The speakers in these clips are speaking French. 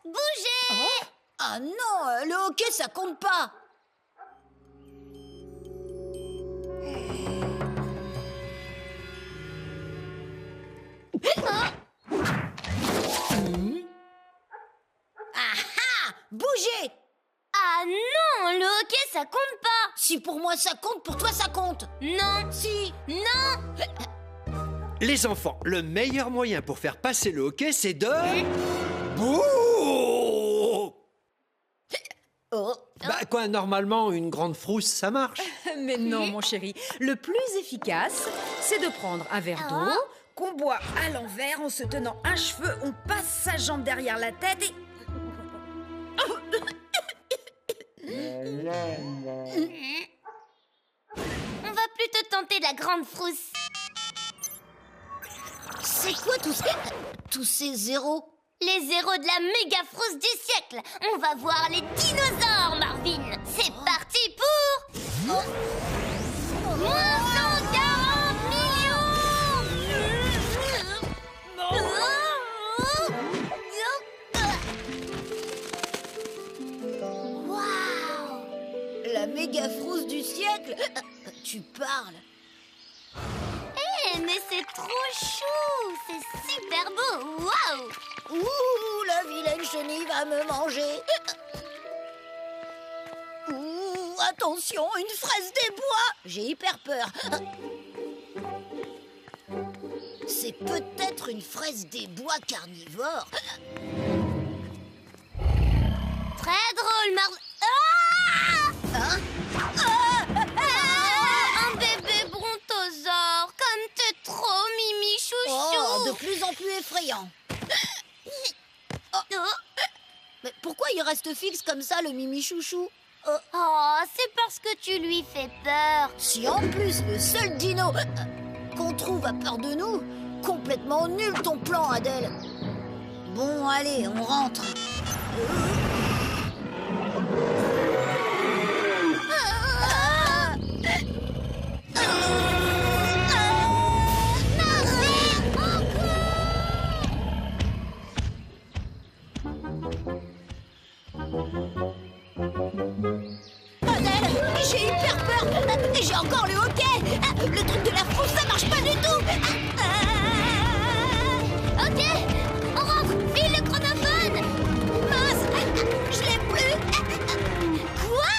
Bougez! Ah non, le hockey, ça compte pas. Ah ah! Bougez! Ah non, le hockey, ça compte pas! Si pour moi ça compte, pour toi ça compte. Non! Si. Non! Les enfants, le meilleur moyen pour faire passer le hockey, c'est de... Bouh! Oh. Bah quoi, normalement, une grande frousse, ça marche. Mais non, mon chéri. Le plus efficace, c'est de prendre un verre d'eau qu'on boit à l'envers en se tenant un cheveu. On passe sa jambe derrière la tête et... On va plutôt tenter la grande frousse. C'est quoi tous ces zéros? Les zéros de la méga frousse du siècle. On va voir les dinosaures, Marvin. C'est parti pour... Moins 140 millions. Waouh! La méga frousse du siècle? Tu parles? Eh, mais c'est trop chou. C'est super beau. Waouh! Ouh, la vilaine chenille va me manger. Ouh, attention, une fraise des bois. J'ai hyper peur. C'est peut-être une fraise des bois carnivore. Très drôle, Ah! Hein? Un bébé brontosaure. Comme t'es trop mimi chouchou. Oh, de plus en plus effrayant. Mais pourquoi il reste fixe comme ça, le mimi chouchou? Oh, c'est parce que tu lui fais peur. Si en plus le seul dino qu'on trouve a peur de nous, complètement nul ton plan, Adèle. Bon, allez, on rentre. Adèle, j'ai hyper peur. J'ai encore le hockey. Le truc de la frousse, ça marche pas du tout. Ok, on rentre. File le chronophone. Mince, je l'ai plus. Quoi?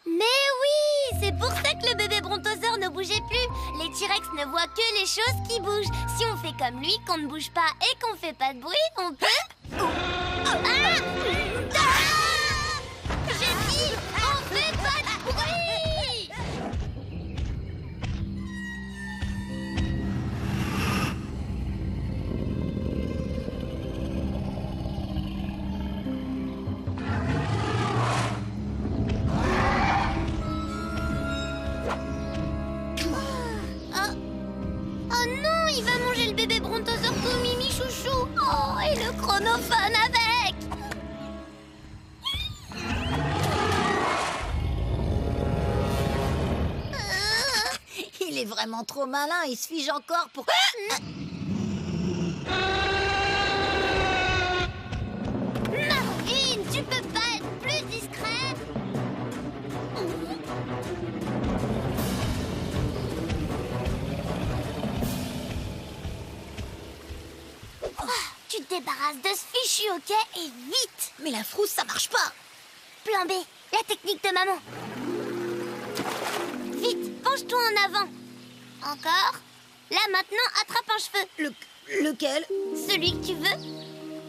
Mais oui, c'est pour ça que le bébé brontosaure ne bougeait plus. Les T-Rex ne voient que les choses qui bougent. Si on fait comme lui, qu'on ne bouge pas et qu'on fait pas de bruit, on peut... Ah! J'ai dit, on fait pas de bruit! Oh non, il va manger le bébé brontosaure tout mimi chouchou. Oh, et le chronophone avec. Il est vraiment trop malin, il se fige encore pour... Marvin, tu peux pas être plus discrète? Tu te débarrasses de ce fichu hockey et vite! Mais la frousse, ça marche pas. Plan B, la technique de maman. Vite, penche-toi en avant. Encore. Là, maintenant, attrape un cheveu. Lequel? Celui que tu veux.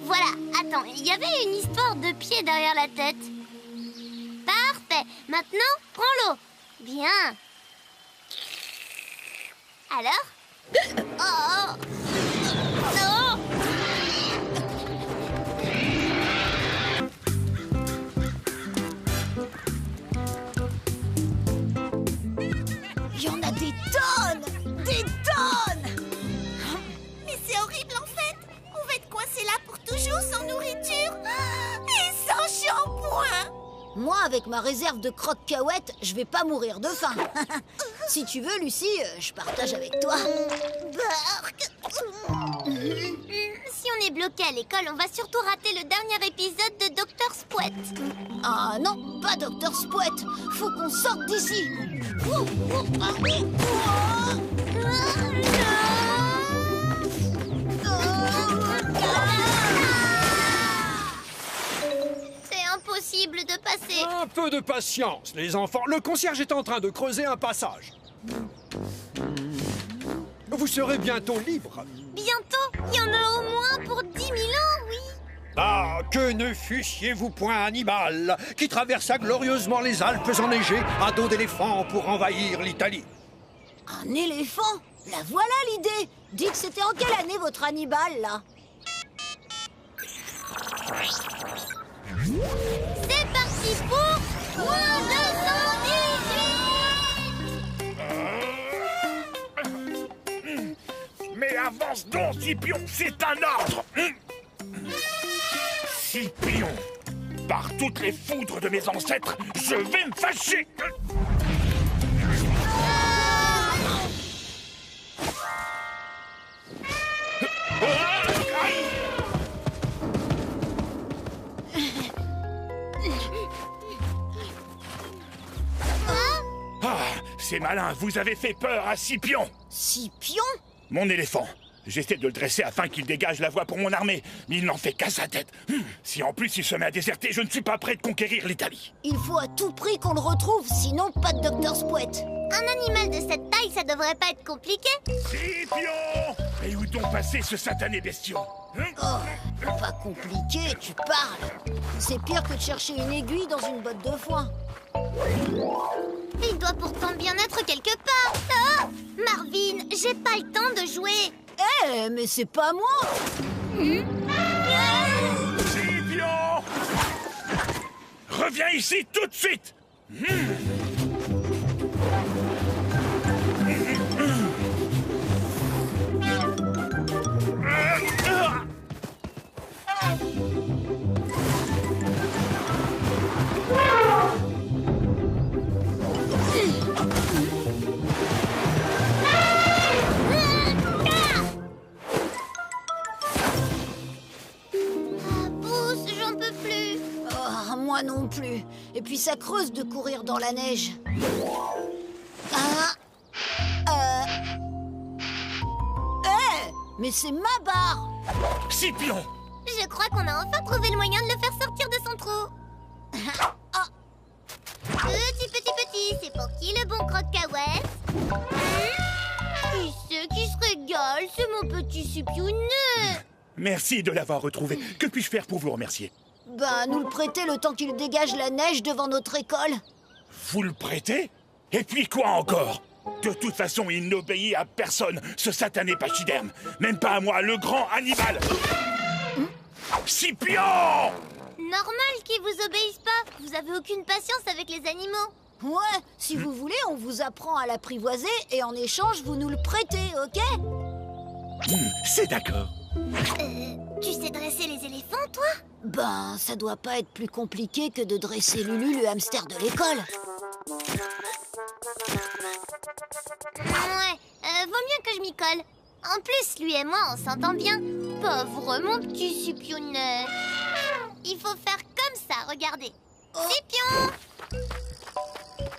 Voilà, attends, il y avait une histoire de pied derrière la tête. Parfait. Maintenant, prends l'eau. Bien. Alors? Oh! Non! Moi, avec ma réserve de croque-cahuètes, je vais pas mourir de faim. Si tu veux, Lucie, je partage avec toi. Si on est bloqué à l'école, on va surtout rater le dernier épisode de Dr. Spouet. Ah non, pas Dr. Spouet. Faut qu'on sorte d'ici. C'est impossible de passer. Un peu de patience, les enfants. Le concierge est en train de creuser un passage. Vous serez bientôt libre. Bientôt, il y en a au moins pour 10 000 ans, oui. Ah, que ne fussiez-vous point Hannibal, qui traversa glorieusement les Alpes enneigées à dos d'éléphant pour envahir l'Italie. Un éléphant? La voilà l'idée. Dites, c'était en quelle année votre Hannibal, là? C'est parti pour moins 218. Mais avance donc, Scipion, c'est un ordre. Scipion, par toutes les foudres de mes ancêtres, je vais me fâcher. Ah, c'est malin, vous avez fait peur à Scipion. Scipion? Mon éléphant. J'essaie de le dresser afin qu'il dégage la voie pour mon armée, mais il n'en fait qu'à sa tête. Si en plus il se met à déserter, je ne suis pas prêt de conquérir l'Italie. Il faut à tout prix qu'on le retrouve, sinon pas de Dr. Spouet. Un animal de cette taille, ça devrait pas être compliqué. Scipion! Et où donc passé ce satané bestiau? Oh, pas compliqué, tu parles. C'est pire que de chercher une aiguille dans une botte de foin. Il doit pourtant bien être quelque part. Oh, Marvin, j'ai pas le temps de jouer. Eh, mais c'est pas moi. Scipion! Reviens ici tout de suite! Pousse, j'en peux plus. Oh, moi non plus. Et puis ça creuse de courir dans la neige. Ah, Eh, mais c'est ma barre. Scipion! Je crois qu'on a enfin trouvé le moyen de le faire sortir de son trou. Ah, Petit, c'est pour qui le bon croque-cahuète? Qui c'est qui se régale? C'est mon petit Scipionnet. Merci de l'avoir retrouvé. Que puis-je faire pour vous remercier? ben, nous le prêter le temps qu'il dégage la neige devant notre école. Vous le prêtez? Et puis quoi encore? De toute façon, il n'obéit à personne, ce satané pachyderme. Même pas à moi, le grand Hannibal. Scipion! Normal qu'ils vous obéissent pas. Vous avez aucune patience avec les animaux. Ouais, si vous voulez, on vous apprend à l'apprivoiser et en échange, vous nous le prêtez, ok? C'est d'accord. Tu sais dresser les éléphants, toi? Ben, ça doit pas être plus compliqué que de dresser Lulu, le hamster de l'école. Ouais, vaut mieux que je m'y colle. En plus, lui et moi, on s'entend bien. Pauvre mon petit Scipionnet. Il faut faire comme ça, regardez. Scipion!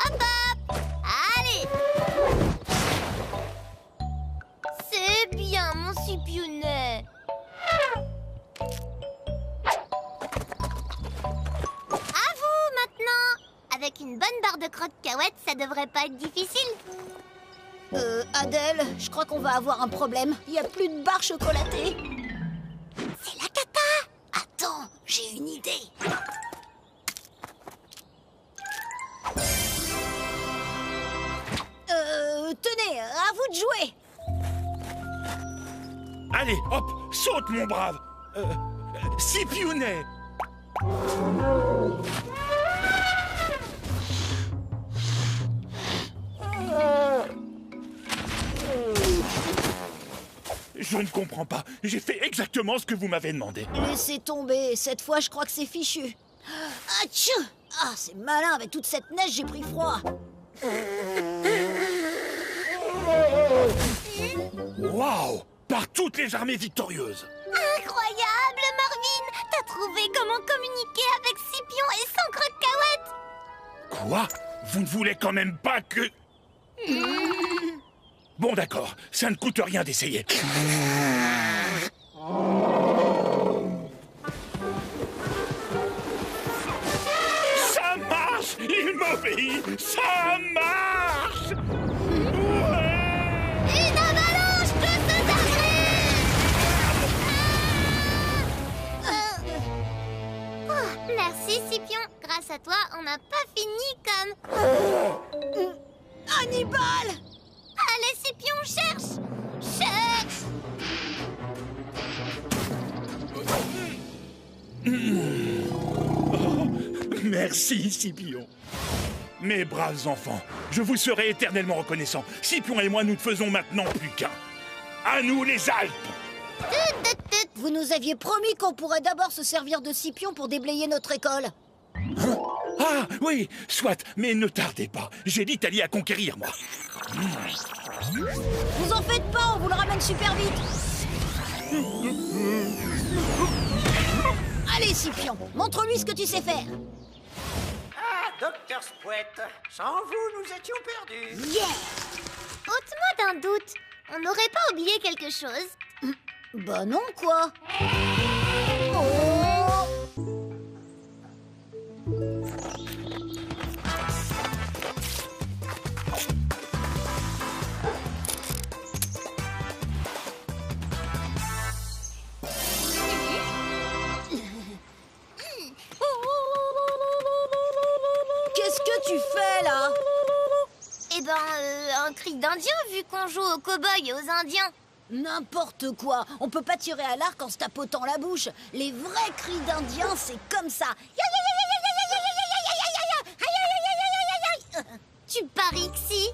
Hop hop! Allez! C'est bien, mon Scipionnet. À vous, maintenant! Avec une bonne barre de croque-cahuètes, ça devrait pas être difficile. Adèle, je crois qu'on va avoir un problème. Il y a plus de barre chocolatée. C'est la cata! Attends, j'ai une idée. Tenez, à vous de jouer. Allez, hop, saute, mon brave. Scipionnet. Je ne comprends pas. J'ai fait exactement ce que vous m'avez demandé. Laissez tomber, cette fois je crois que c'est fichu. Atchou! Ah, c'est malin, avec toute cette neige, j'ai pris froid. Waouh! Par toutes les armées victorieuses! Incroyable, Marvin! T'as trouvé comment communiquer avec Scipion et son croque-cacahuète? Quoi? Vous ne voulez quand même pas que... Bon d'accord, ça ne coûte rien d'essayer. Ça marche! Il m'obéit! Ça marche! Une avalanche de feux Oh, merci, Scipion. Grâce à toi, on n'a pas fini comme... Hannibal! Allez, Scipion, cherche! Cherche! Merci, Scipion. Mes braves enfants, je vous serai éternellement reconnaissant. Scipion et moi, nous ne faisons maintenant plus qu'un. À nous, les Alpes! Vous nous aviez promis qu'on pourrait d'abord se servir de Scipion pour déblayer notre école. Ah, oui, soit, mais ne tardez pas. J'ai l'Italie à conquérir, moi. Vous en faites pas, on vous le ramène super vite. Allez, Scipion, montre-lui ce que tu sais faire. Ah, Docteur Spouette, sans vous, nous étions perdus. Yeah! Ôte-moi d'un doute. On n'aurait pas oublié quelque chose? Bah non, quoi. Oh! Qu'est-ce que tu fais, là? Eh ben, un cri d'Indien vu qu'on joue aux cow-boys et aux Indiens. N'importe quoi. On peut pas tirer à l'arc en se tapotant la bouche. Les vrais cris d'Indiens, c'est comme ça. Tu paries que si?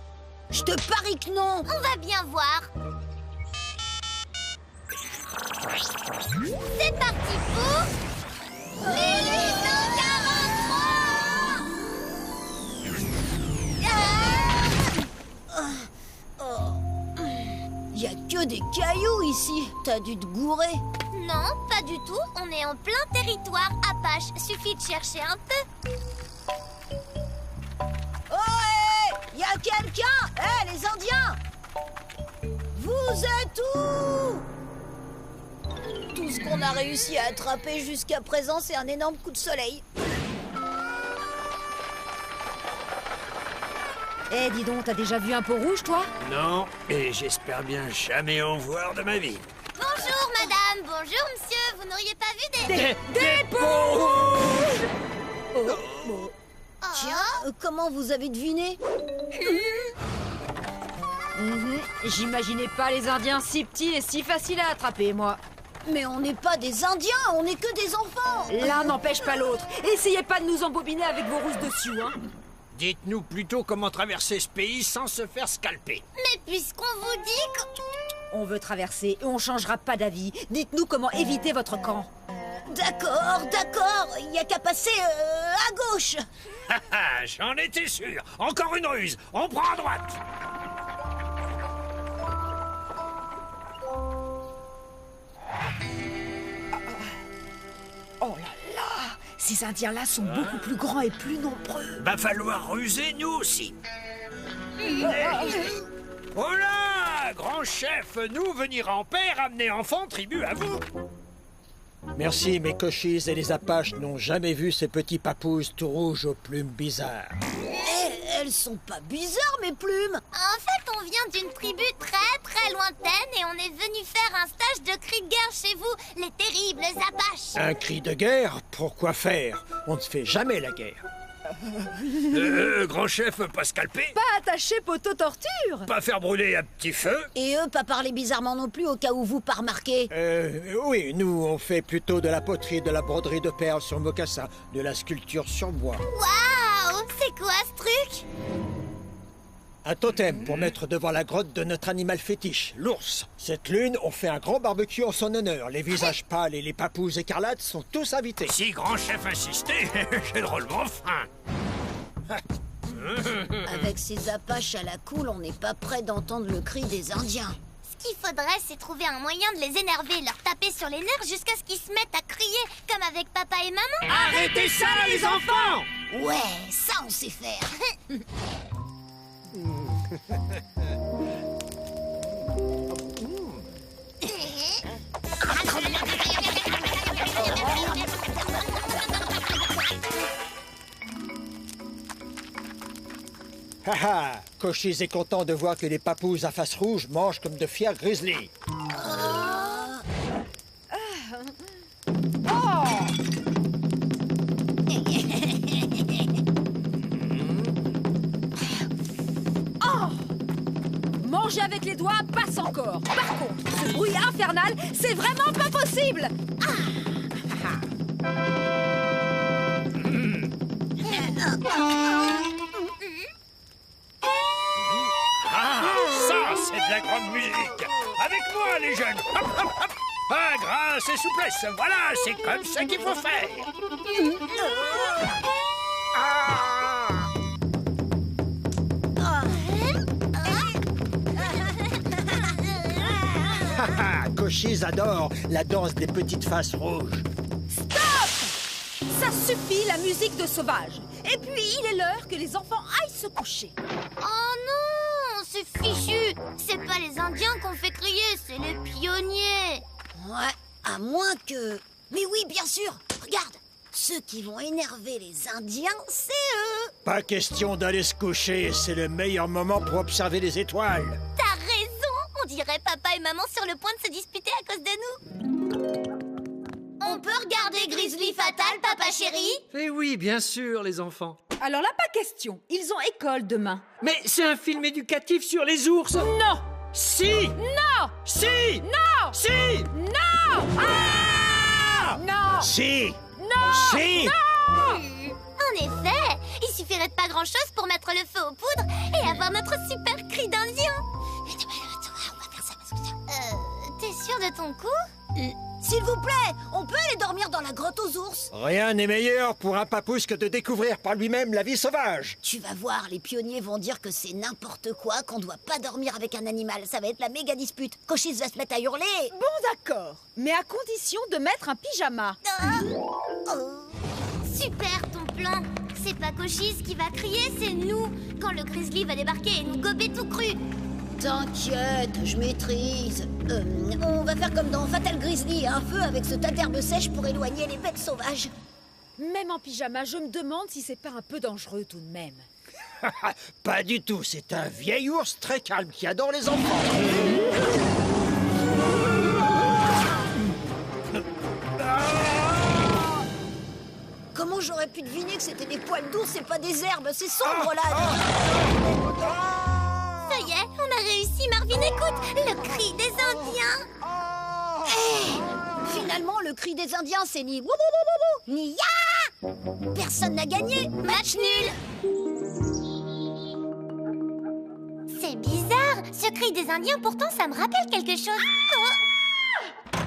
Je te parie que non. On va bien voir. C'est parti pour... 1843. Y a que des cailloux ici. T'as dû te gourer. Non, pas du tout. On est en plein territoire Apache. Suffit de chercher un peu. Oh, y a quelqu'un? Les Indiens! Vous êtes où? Tout ce qu'on a réussi à attraper jusqu'à présent, c'est un énorme coup de soleil. Eh, dis donc, t'as déjà vu un pot rouge, toi? Non, et j'espère bien jamais en voir de ma vie. Bonjour, madame. Bonjour, monsieur. Vous n'auriez pas vu des... Des pots! Oh. Tiens, comment vous avez deviné? J'imaginais pas les Indiens si petits et si faciles à attraper, moi. Mais on n'est pas des Indiens, on n'est que des enfants. L'un n'empêche pas l'autre. Essayez pas de nous embobiner avec vos rousses dessus, hein. Dites-nous plutôt comment traverser ce pays sans se faire scalper. Mais puisqu'on vous dit que... On veut traverser et on changera pas d'avis. Dites-nous comment éviter votre camp. D'accord, il n'y a qu'à passer à gauche. J'en étais sûr. Encore une ruse. On prend à droite. Oh là là! Ces Indiens-là sont beaucoup plus grands et plus nombreux. Va falloir ruser nous aussi. Oh là, grand chef, nous venir en paix, ramener enfants, tribu à vous. Merci, mes cochis et les Apaches n'ont jamais vu ces petits papous tout rouges aux plumes bizarres. Elles sont pas bizarres, mes plumes. En fait, on vient d'une tribu très lointaine et on est venu faire un stage de cri de guerre chez vous, les terribles Apaches. Un cri de guerre? Pourquoi faire? On ne fait jamais la guerre. Grand chef, pas scalper, Pas attaché poteau torture! pas faire brûler à petit feu. Et eux, pas parler bizarrement non plus, au cas où vous pas remarqué. Oui, nous, on fait plutôt de la poterie, de la broderie de perles sur mocassin, de la sculpture sur bois. Waouh, c'est quoi ce truc? Bah, falloir ruser, nous aussi. Eh ben, on va bien voir. Bonjour, madame. Bonjour, monsieur. Vous n'auriez pas vu des... Merci, mes cochis et les Apaches n'ont jamais vu ces petits papous tout rouges aux plumes bizarres. Un cri de guerre? Un totem pour mettre devant la grotte de notre animal fétiche, l'ours. Cette lune, on fait un grand barbecue en son honneur. Les visages pâles et les papous écarlates sont tous invités. Si grand chef insistait, j'ai drôlement faim. Avec ces apaches à la cool, on n'est pas prêt d'entendre le cri des Indiens. Ce qu'il faudrait, c'est trouver un moyen de les énerver, leur taper sur les nerfs jusqu'à ce qu'ils se mettent à crier, comme avec papa et maman. Arrêtez ça, les enfants! Ouais, ça on sait faire. Haha, Cochise est content de voir que les papous à face rouge mangent comme de fiers grizzlies. Manger avec les doigts passe encore. Par contre, ce bruit infernal, c'est vraiment pas possible. Ah, ça, c'est de la grande musique. Avec moi, les jeunes. Hop, hop, hop. Ah, grâce et souplesse. Voilà, c'est comme ça qu'il faut faire. Haha, Cochise adore la danse des petites faces rouges. Ça suffit, la musique de sauvage. Et puis, il est l'heure que les enfants aillent se coucher. Oh non, c'est fichu. C'est pas les Indiens qu'on fait crier, c'est les pionniers. Ouais, à moins que... Mais oui, bien sûr. Regarde, ceux qui vont énerver les Indiens, c'est eux. Pas question d'aller se coucher, c'est le meilleur moment pour observer les étoiles. T'as raison, on dirait papa et maman sur le point de se disputer à cause de nous. On peut regarder Grizzly Fatal, papa chéri? Eh oui, bien sûr, les enfants. Alors là, pas question. Ils ont école demain. Mais c'est un film éducatif sur les ours. Non! Si! Non! Si! Non! Si! Non! Ah! Non! Si! Non! Si! En effet, il suffirait de pas grand-chose pour mettre le feu aux poudres et avoir notre super cri d'Indien. T'es sûr de ton coup? S'il vous plaît, on peut aller dormir dans la grotte aux ours? Rien n'est meilleur pour un papousse que de découvrir par lui-même la vie sauvage. Tu vas voir, les pionniers vont dire que c'est n'importe quoi, qu'on doit pas dormir avec un animal. Ça va être la méga dispute. Cochise va se mettre à hurler. Bon, d'accord. Mais à condition de mettre un pyjama. Super ton plan. C'est pas Cochise qui va crier, c'est nous. Quand le grizzly va débarquer et nous gober tout cru. T'inquiète, je maîtrise. On va faire comme dans Fatal Grizzly, un feu avec ce tas d'herbes sèches pour éloigner les bêtes sauvages. Même en pyjama, je me demande si c'est pas un peu dangereux tout de même. Pas du tout, c'est un vieil ours très calme qui adore les enfants. Comment j'aurais pu deviner que c'était des poils d'ours et pas des herbes? C'est sombre là. Ça y est, on a réussi, Marvin, écoute, le cri des Indiens. Finalement, le cri des Indiens, c'est ni wouh ni ya. Personne n'a gagné. Match nul. C'est bizarre, ce cri des Indiens, pourtant ça me rappelle quelque chose. Oh.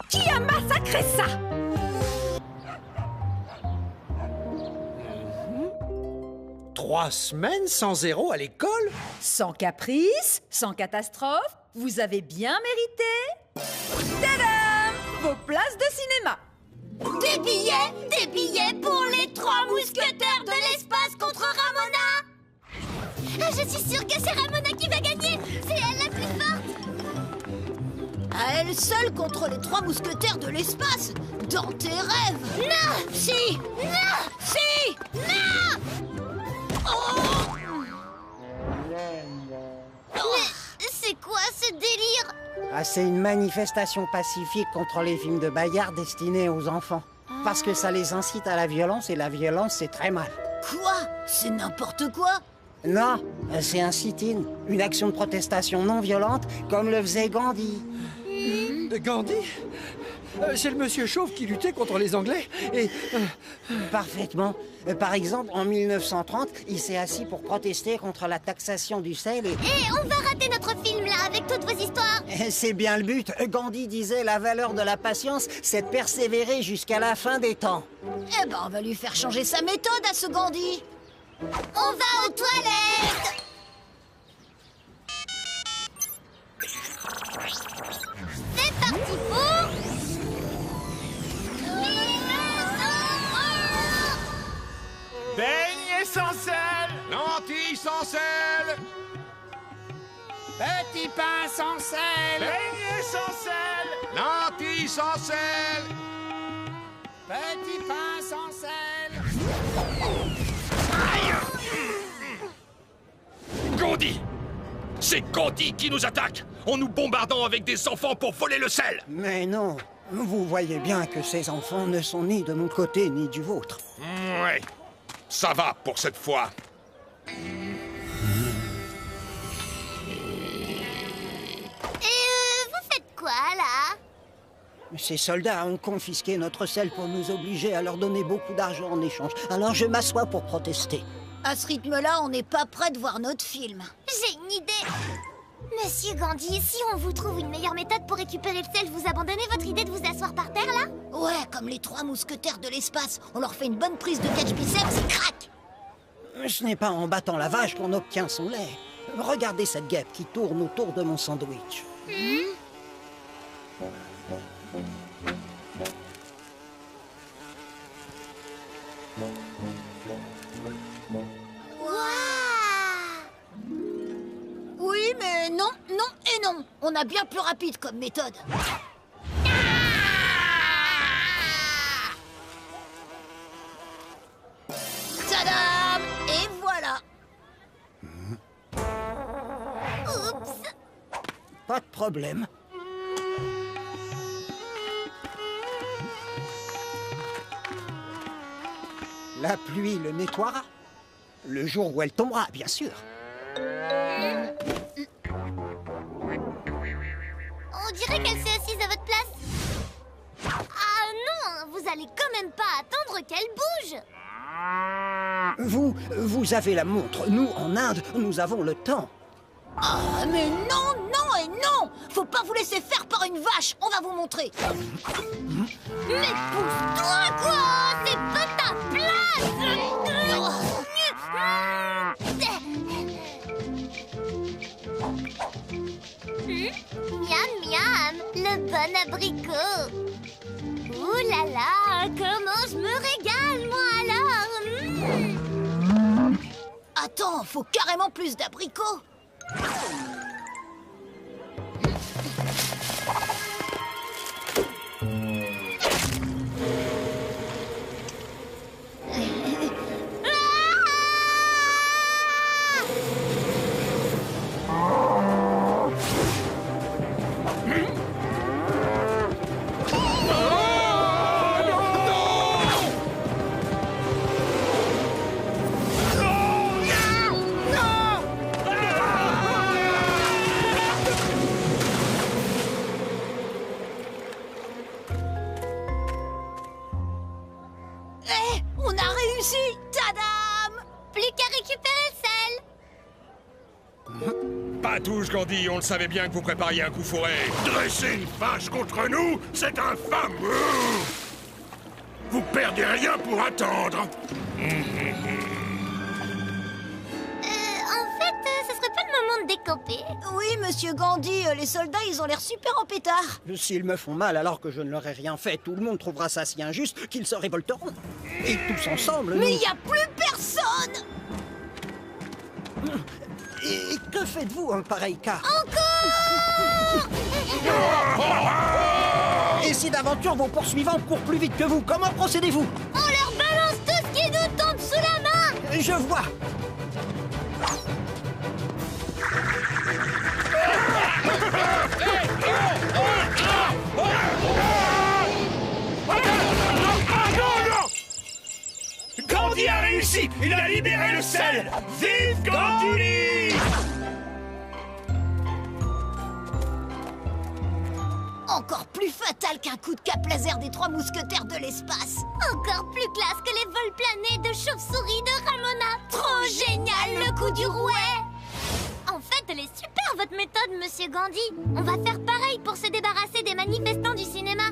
Qui a massacré ça? Trois semaines sans zéro à l'école? Sans caprice, sans catastrophe, vous avez bien mérité. Tadam! Vos places de cinéma. Des billets pour les 3 mousquetaires de l'espace contre Ramona. Ah, je suis sûre que c'est Ramona qui va gagner. C'est elle la plus forte. À elle seule contre les 3 mousquetaires de l'espace. Dans tes rêves. Non. Si. Non. Si. Non. Mais c'est quoi ce délire? Ah, c'est une manifestation pacifique contre les films de bagarre destinés aux enfants. Parce que ça les incite à la violence, et la violence, c'est très mal. Quoi? C'est n'importe quoi. Non, c'est un sit-in, une action de protestation non violente, comme le faisait Gandhi. Gandhi? C'est le monsieur chauve qui luttait contre les Anglais. Et Parfaitement. Par exemple, en 1930, il s'est assis pour protester contre la taxation du sel et... On va rater notre film là avec toutes vos histoires. C'est bien le but. Gandhi disait la valeur de la patience, c'est de persévérer jusqu'à la fin des temps. Eh ben, on va lui faire changer sa méthode à ce Gandhi. On va aux toilettes. C'est parti pour... Beignet sans sel, lentilles sans sel, Petit pain sans sel. beignet sans sel, lentilles sans sel. Petit pain sans sel. Gandhi! C'est Gandhi qui nous attaque en nous bombardant avec des enfants pour voler le sel! Mais non, vous voyez bien que ces enfants ne sont ni de mon côté ni du vôtre. Ouais, ça va pour cette fois. vous faites quoi là? Ces soldats ont confisqué notre sel pour nous obliger à leur donner beaucoup d'argent en échange. Alors je m'assois pour protester. À ce rythme-là, on n'est pas prêt de voir notre film. J'ai une idée. Monsieur Gandhi, si on vous trouve une meilleure méthode pour récupérer le sel, vous abandonnez votre idée de vous asseoir par terre là? Ouais, comme les 3 mousquetaires de l'espace. On leur fait une bonne prise de catch-biceps et crac! Ce n'est pas en battant la vache qu'on obtient son lait. Regardez cette guêpe qui tourne autour de mon sandwich. Oui, mais non, non et non. On a bien plus rapide comme méthode. Tadam! Et voilà. Oups. Pas de problème. La pluie le nettoiera. Le jour où elle tombera, bien sûr. On dirait qu'elle s'est assise à votre place. Ah non, vous allez quand même pas attendre qu'elle bouge. Vous avez la montre. Nous, en Inde, nous avons le temps. Ah, mais non, non et non! Faut pas vous laisser faire par une vache. On va vous montrer. Mais pousse-toi quoi! C'est pas ta place! Miam miam, le bon abricot. Ouh là là, comment je me régale moi alors. Attends, faut carrément plus d'abricots. On a réussi! Tadam! Plus qu'à récupérer le sel. Pas touche, Gandhi, on le savait bien que vous prépariez un coup fourré. Dresser une vache contre nous, c'est infâme. Vous perdez rien pour attendre. En fait, ce serait pas le moment de décamper. Oui, monsieur Gandhi, les soldats, ils ont l'air super en pétard. S'ils me font mal alors que je ne leur ai rien fait, tout le monde trouvera ça si injuste qu'ils se révolteront. Et tous ensemble, Mais nous... il n'y a plus personne! Et que faites-vous en pareil cas? Et si d'aventure vos poursuivants courent plus vite que vous, comment procédez-vous? On leur balance tout ce qui nous tombe sous la main. Je vois. Gandhi a réussi. Il a libéré le sel. Vive Gandhi! Encore plus fatal qu'un coup de cap laser des 3 mousquetaires de l'espace. Encore plus classe que les vols planés de chauve-souris de Ramona. Trop génial le coup du rouet. En fait, elle est super votre méthode, Monsieur Gandhi. On va faire pareil pour se débarrasser des manifestants du cinéma.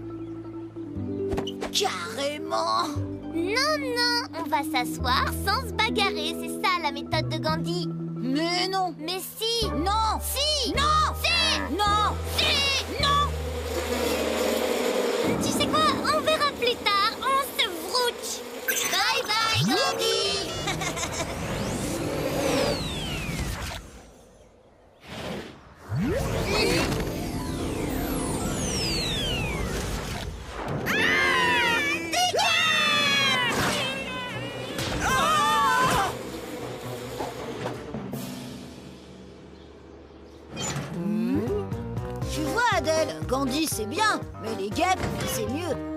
Carrément. Non, on va s'asseoir sans se bagarrer. C'est ça la méthode de Gandhi. Mais non. Mais si. Non. Si. Non. Si. Non. Si. Non. Tu sais quoi? On verra plus tard. On se vrouche. Bye bye, Gandhi. Tu vois, Adèle, Gandhi c'est bien, mais les guêpes c'est mieux.